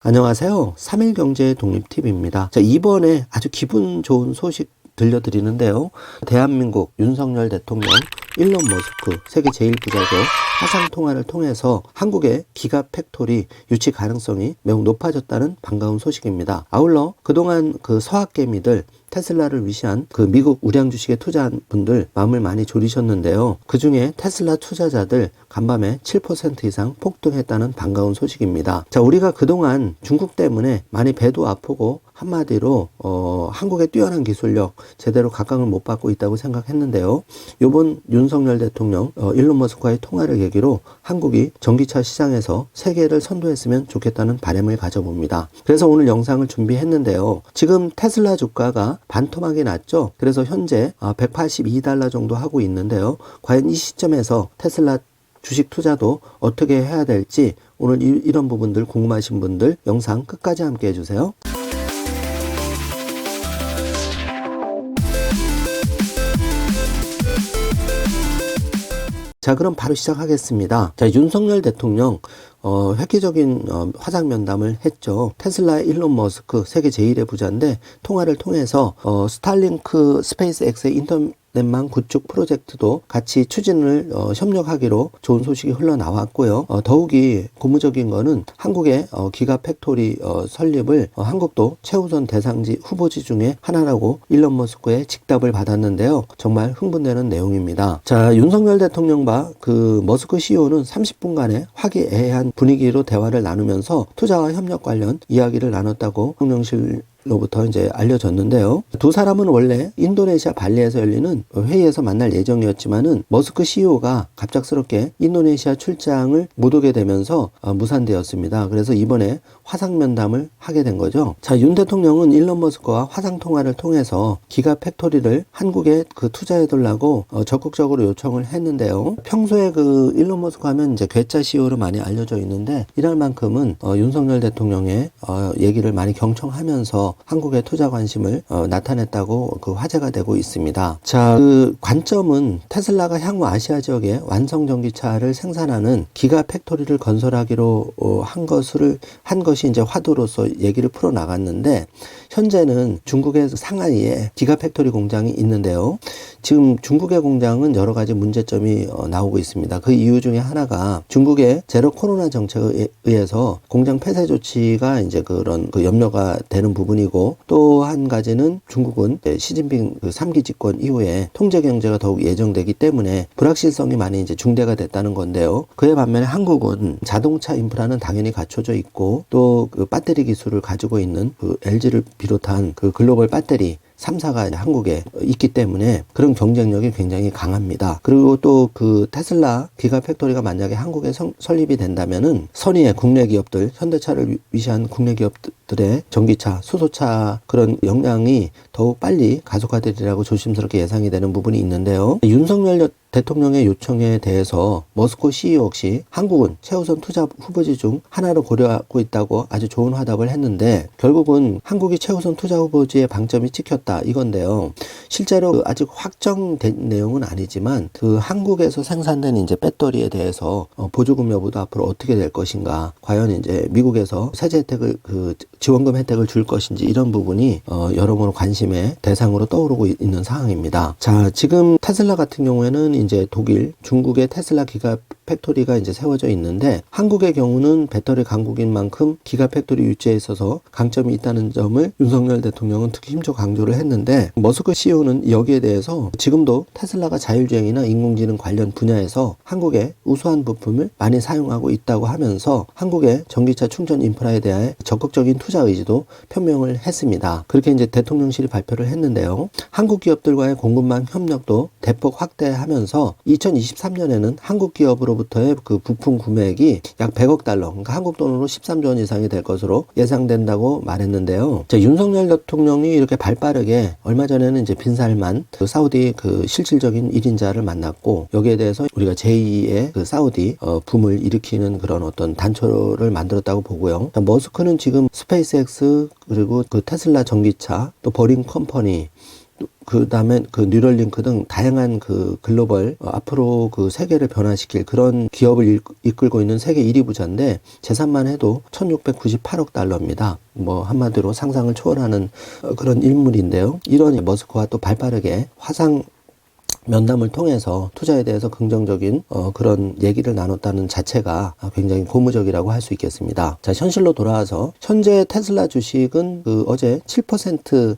안녕하세요. 3일경제 독립TV입니다. 자, 이번에 아주 기분 좋은 소식 들려드리는데요. 대한민국 윤석열 대통령, 일론 머스크, 세계 제1부자죠. 화상통화를 통해서 한국의 기가팩토리 유치 가능성이 매우 높아졌다는 반가운 소식입니다. 아울러 그동안 그 서학개미들 테슬라를 위시한 그 미국 우량 주식에 투자한 분들 마음을 많이 졸이셨는데요. 그 중에 테슬라 투자자들 간밤에 7% 이상 폭등했다는 반가운 소식입니다. 자, 우리가 그동안 중국 때문에 많이 배도 아프고 한마디로 한국의 뛰어난 기술력 제대로 각광을 못 받고 있다고 생각했는데요. 이번 윤석열 대통령 일론 머스크와의 통화를 계기로 한국이 전기차 시장에서 세계를 선도했으면 좋겠다는 바람을 가져봅니다. 그래서 오늘 영상을 준비했는데요. 지금 테슬라 주가가 반토막이 났죠. 그래서 현재 182달러 정도 하고 있는데요. 과연 이 시점에서 테슬라 주식 투자도 어떻게 해야 될지 오늘 이런 부분들 궁금하신 분들 영상 끝까지 함께 해주세요. 자, 그럼 바로 시작하겠습니다. 자, 윤석열 대통령 획기적인 화상 면담을 했죠. 테슬라의 일론 머스크 세계 제1의 부자인데 통화를 통해서 스타링크 스페이스X의 인터넷망 구축 프로젝트도 같이 추진을 협력하기로 좋은 소식이 흘러나왔고요. 더욱이 고무적인 거는 한국의 기가팩토리 설립을 한국도 최우선 대상지 후보지 중에 하나라고 일론 머스크의 직답을 받았는데요. 정말 흥분되는 내용입니다. 자, 윤석열 대통령과 그 머스크 CEO는 30분간의 화기애애한 분위기로 대화를 나누면서 투자와 협력 관련 이야기를 나눴다고 대통령실 로부터 이제 알려졌는데요. 두 사람은 원래 인도네시아 발리에서 열리는 회의에서 만날 예정이었지만은 머스크 CEO가 갑작스럽게 인도네시아 출장을 못 오게 되면서 무산되었습니다. 그래서 이번에 화상 면담을 하게 된 거죠. 자, 윤 대통령은 일론 머스크와 화상 통화를 통해서 기가 팩토리를 한국에 그 투자해달라고 적극적으로 요청을 했는데요. 평소에 그 일론 머스크 하면 이제 괴짜 CEO로 많이 알려져 있는데 이날만큼은 윤석열 대통령의 얘기를 많이 경청하면서 한국의 투자 관심을 나타냈다고 그 화제가 되고 있습니다. 자, 그 관점은 테슬라가 향후 아시아 지역에 완성 전기차를 생산하는 기가 팩토리를 건설하기로 한 것이 이제 화두로서 얘기를 풀어 나갔는데 현재는 중국의 상하이에 기가 팩토리 공장이 있는데요. 지금 중국의 공장은 여러 가지 문제점이 나오고 있습니다. 그 이유 중에 하나가 중국의 제로 코로나 정책에 의해서 공장 폐쇄 조치가 이제 그런 그 염려가 되는 부분이고 또 한 가지는 중국은 시진핑 그 3기 집권 이후에 통제 경제가 더욱 예정되기 때문에 불확실성이 많이 이제 중대가 됐다는 건데요. 그에 반면에 한국은 자동차 인프라는 당연히 갖춰져 있고 또 그 배터리 기술을 가지고 있는 그 LG를 비롯한 그 글로벌 배터리 3사가 한국에 있기 때문에 그런 경쟁력이 굉장히 강합니다. 그리고 또 그 테슬라 기가팩토리가 만약에 한국에 설립이 된다면은 선의의 국내 기업들, 현대차를 위시한 국내 기업들의 전기차, 수소차 그런 역량이 더욱 빨리 가속화되리라고 조심스럽게 예상이 되는 부분이 있는데요. 윤석열 대통령의 요청에 대해서 머스크 CEO 역시 한국은 최우선 투자 후보지 중 하나로 고려하고 있다고 아주 좋은 화답을 했는데 결국은 한국이 최우선 투자 후보지의 방점이 찍혔다 이건데요. 실제로 아직 확정된 내용은 아니지만 그 한국에서 생산된 이제 배터리에 대해서 보조금 여부도 앞으로 어떻게 될 것인가, 과연 이제 미국에서 세제 혜택을 그 지원금 혜택을 줄 것인지 이런 부분이 여러모로 관심의 대상으로 떠오르고 있는 상황입니다. 자, 지금 테슬라 같은 경우에는 이제 독일, 중국의 테슬라 기가 팩토리가 이제 세워져 있는데 한국의 경우는 배터리 강국인 만큼 기가 팩토리 유치에 있어서 강점이 있다는 점을 윤석열 대통령은 특히 힘줘 강조를 했는데 머스크 CEO는 여기에 대해서 지금도 테슬라가 자율주행이나 인공지능 관련 분야에서 한국의 우수한 부품을 많이 사용하고 있다고 하면서 한국의 전기차 충전 인프라에 대해 적극적인 투자 의지도 표명을 했습니다. 그렇게 이제 대통령실이 발표를 했는데요. 한국 기업들과의 공급망 협력도 대폭 확대하면서 2023년에는 한국 기업으로부터의 그 부품 구매액이 약 100억 달러, 그러니까 한국 돈으로 13조 원 이상이 될 것으로 예상된다고 말했는데요. 자, 윤석열 대통령이 이렇게 발빠르게 얼마 전에는 이제 빈살만 그 사우디 그 실질적인 1인자를 만났고 여기에 대해서 우리가 제2의 그 사우디 붐을 일으키는 그런 어떤 단초를 만들었다고 보고요. 자, 머스크는 지금 스페이스X 그리고 그 테슬라 전기차 또 버린 컴퍼니 그다음에 그 뉴럴링크 등 다양한 그 글로벌 앞으로 그 세계를 변화시킬 그런 기업을 이끌고 있는 세계 1위 부자인데 재산만 해도 1698억 달러입니다. 뭐 한마디로 상상을 초월하는 그런 인물인데요. 이런 머스크와 또 발빠르게 화상 면담을 통해서 투자에 대해서 긍정적인 그런 얘기를 나눴다는 자체가 굉장히 고무적이라고 할 수 있겠습니다. 자, 현실로 돌아와서 현재 테슬라 주식은 그 어제 7%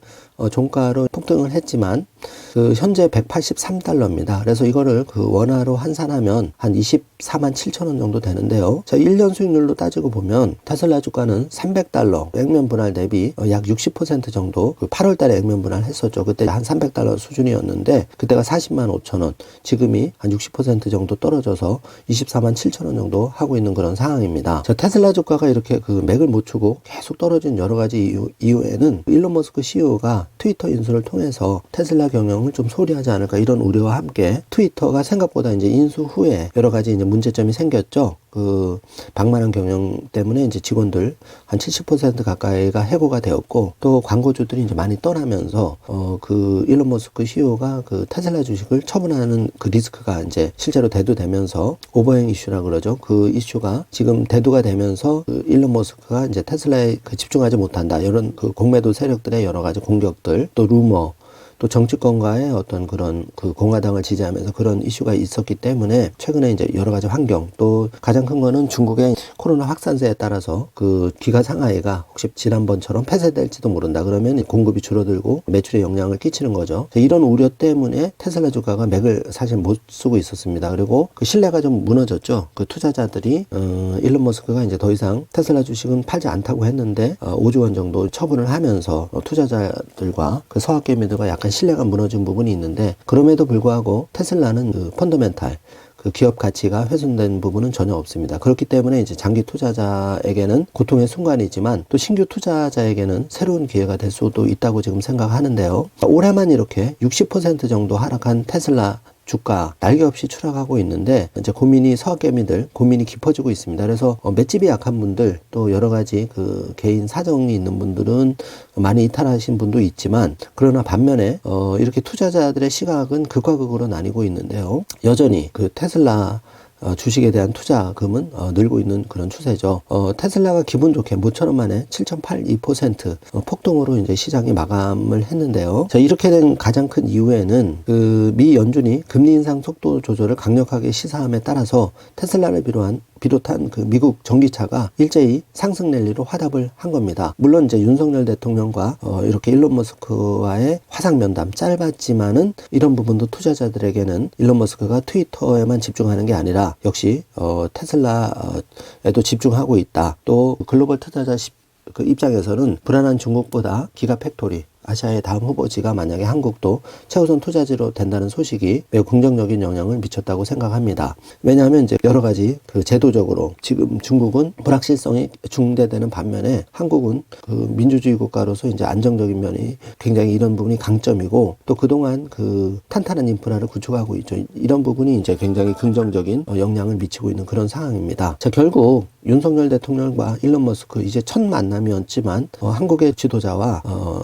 종가로 폭등을 했지만 그 현재 183달러입니다. 그래서 이거를 그 원화로 환산하면 한 24만 7천 원 정도 되는데요. 자, 1년 수익률로 따지고 보면 테슬라 주가는 300달러 액면 분할 대비 약 60% 정도 그 8월 달에 액면 분할 했었죠. 그때 한 300달러 수준이었는데 그때가 40만 5천 원, 지금이 한 60% 정도 떨어져서 24만 7천 원 정도 하고 있는 그런 상황입니다. 자, 테슬라 주가가 이렇게 그 맥을 못 추고 계속 떨어진 여러 가지 이유에는 일론 머스크 CEO가 트위터 인수를 통해서 테슬라 경영을 좀 소홀히하지 않을까 이런 우려와 함께 트위터가 생각보다 이제 인수 후에 여러 가지 이제 문제점이 생겼죠. 그 방만한 경영 때문에 이제 직원들 한 70% 가까이가 해고가 되었고 또 광고주들이 이제 많이 떠나면서 그 일론 머스크 CEO가 그 테슬라 주식을 처분하는 그 리스크가 이제 실제로 대두되면서 오버행 이슈라 그러죠. 그 이슈가 지금 대두가 되면서 그 일론 머스크가 이제 테슬라에 그 집중하지 못한다. 이런 그 공매도 세력들의 여러 가지 공격들 또 루머 또 정치권과의 어떤 그런 그 공화당을 지지하면서 그런 이슈가 있었기 때문에 최근에 이제 여러 가지 환경 또 가장 큰 거는 중국의 코로나 확산세에 따라서 그 기가 상하이가 혹시 지난번처럼 폐쇄될지도 모른다 그러면 공급이 줄어들고 매출에 영향을 끼치는 거죠. 이런 우려 때문에 테슬라 주가가 맥을 사실 못 쓰고 있었습니다. 그리고 그 신뢰가 좀 무너졌죠. 그 투자자들이 일론 머스크가 이제 더 이상 테슬라 주식은 팔지 않다고 했는데 5조 원 정도 처분을 하면서 투자자들과 그 서학개미들과 약간 신뢰가 무너진 부분이 있는데 그럼에도 불구하고 테슬라는 그 펀더멘탈 그 기업 가치가 훼손된 부분은 전혀 없습니다. 그렇기 때문에 이제 장기 투자자에게는 고통의 순간이지만 또 신규 투자자에게는 새로운 기회가 될 수도 있다고 지금 생각하는데요. 올해만 이렇게 60% 정도 하락한 테슬라 주가 날개없이 추락하고 있는데 이제 서학개미들 고민이 깊어지고 있습니다. 그래서 맷집이 약한 분들 또 여러 가지 그 개인 사정이 있는 분들은 많이 이탈하신 분도 있지만 그러나 반면에 이렇게 투자자들의 시각은 극과 극으로 나뉘고 있는데요. 여전히 그 테슬라 주식에 대한 투자금은 늘고 있는 그런 추세죠. 테슬라가 기분 좋게 모처럼 만에 7.82% 폭등으로 이제 시장이 마감을 했는데요. 자, 이렇게 된 가장 큰 이유에는 그 미 연준이 금리 인상 속도 조절을 강력하게 시사함에 따라서 테슬라를 비롯한 그 미국 전기차가 일제히 상승 랠리로 화답을 한 겁니다. 물론 이제 윤석열 대통령과 이렇게 일론 머스크와의 화상 면담 짧았지만은 이런 부분도 투자자들에게는 일론 머스크가 트위터에만 집중하는 게 아니라 역시 테슬라에도 집중하고 있다. 또 글로벌 투자자 그 입장에서는 불안한 중국보다 기가팩토리 아시아의 다음 후보지가 만약에 한국도 최우선 투자지로 된다는 소식이 매우 긍정적인 영향을 미쳤다고 생각합니다. 왜냐하면 이제 여러 가지 그 제도적으로 지금 중국은 불확실성이 중대되는 반면에 한국은 그 민주주의 국가로서 이제 안정적인 면이 굉장히 이런 부분이 강점이고 또 그동안 그 탄탄한 인프라를 구축하고 있죠. 이런 부분이 이제 굉장히 긍정적인 영향을 미치고 있는 그런 상황입니다. 자, 결국 윤석열 대통령과 일론 머스크 이제 첫 만남이었지만 한국의 지도자와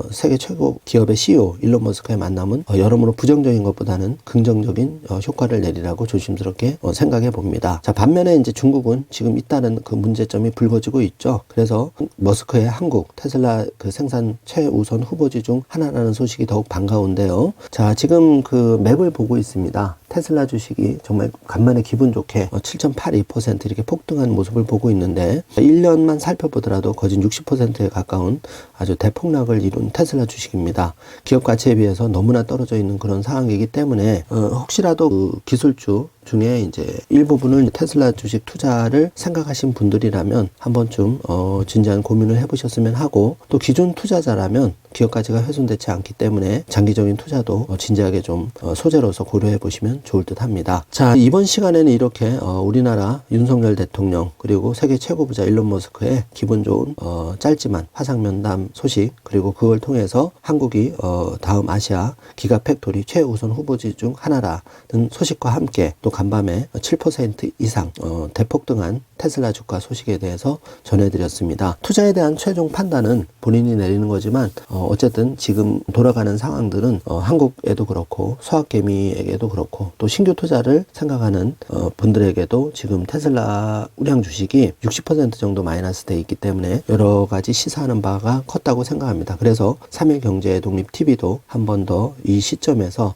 세계 최고 기업의 CEO 일론 머스크의 만남은 여러모로 부정적인 것보다는 긍정적인 효과를 내리라고 조심스럽게 생각해 봅니다. 자, 반면에 이제 중국은 지금 잇따른 그 문제점이 불거지고 있죠. 그래서 머스크의 한국 테슬라 그 생산 최우선 후보지 중 하나라는 소식이 더욱 반가운데요. 자, 지금 그 맵을 보고 있습니다. 테슬라 주식이 정말 간만에 기분 좋게 7.82% 이렇게 폭등한 모습을 보고 있는데 1년만 살펴보더라도 거진 60%에 가까운 아주 대폭락을 이룬 테슬라 주식입니다. 기업 가치에 비해서 너무나 떨어져 있는 그런 상황이기 때문에 혹시라도 그 기술주 중에 이제 일부분을 테슬라 주식 투자를 생각하신 분들이라면 한 번쯤 진지한 고민을 해보셨으면 하고 또 기존 투자자라면 기업 가치가 훼손되지 않기 때문에 장기적인 투자도 진지하게 좀 소재로서 고려해 보시면 좋을 듯 합니다. 자, 이번 시간에는 이렇게 우리나라 윤석열 대통령 그리고 세계 최고 부자 일론 머스크의 기분 좋은 짧지만 화상 면담 소식 그리고 그걸 통해서 한국이 다음 아시아 기가팩토리 최우선 후보지 중 하나라는 소식과 함께 또 간밤에 7% 이상 대폭등한 테슬라 주가 소식에 대해서 전해드렸습니다. 투자에 대한 최종 판단은 본인이 내리는 거지만 어쨌든 지금 돌아가는 상황들은 한국에도 그렇고 서학개미에게도 그렇고 또 신규 투자를 생각하는 분들에게도 지금 테슬라 우량 주식이 60% 정도 마이너스 돼 있기 때문에 여러 가지 시사하는 바가 컸다고 생각합니다. 그래서 3일 경제 독립 TV도 한 번 더 이 시점에서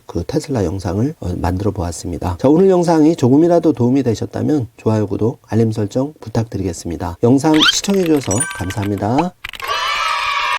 그 테슬라 영상을 만들어 보았습니다. 자, 오늘 영상이 조금이라도 도움이 되셨다면 좋아요, 구독, 알림 설정 부탁드리겠습니다. 영상 시청해 주셔서 감사합니다.